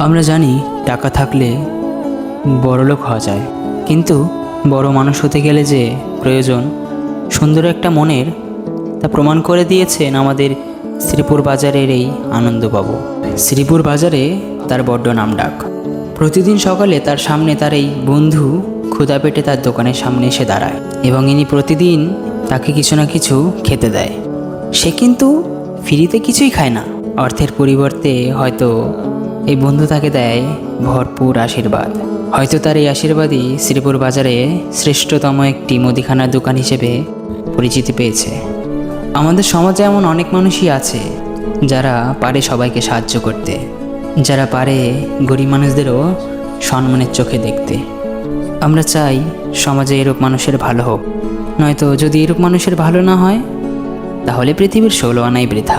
আমরা জানি টাকা থাকলে বড়লোক হওয়া যায়, কিন্তু বড় মানুষ হতে গেলে যে প্রয়োজন সুন্দর একটা মনের, তা প্রমাণ করে দিয়েছেন আমাদের শ্রীপুর বাজারের এই আনন্দবাবু। শ্রীপুর বাজারে তার বড্ড নামডাক। প্রতিদিন সকালে তার সামনে তার এই বন্ধু ক্ষুধা পেটে তার দোকানের সামনে এসে দাঁড়ায় এবং ইনি প্রতিদিন তাকে কিছু না কিছু খেতে দেয়। সে কিন্তু ফ্রিতে কিছুই খায় না, অর্থের পরিবর্তে হয়তো এই বন্ধু তাকে দেয় ভরপুর আশীর্বাদ। হয়তো তার এই আশীর্বাদই শ্রীপুর বাজারে শ্রেষ্ঠতম একটি মুদিখানার দোকান হিসেবে পরিচিতি পেয়েছে। আমাদের সমাজে এমন অনেক মানুষই আছে যারা পারে সবাইকে সাহায্য করতে, যারা পারে গরিব মানুষদেরও সম্মানের চোখে দেখতে। আমরা চাই সমাজে এরূপ মানুষের ভালো হোক, নয়তো যদি এরূপ মানুষের ভালো না হয় তাহলে পৃথিবীর 16 আনাই বৃথা।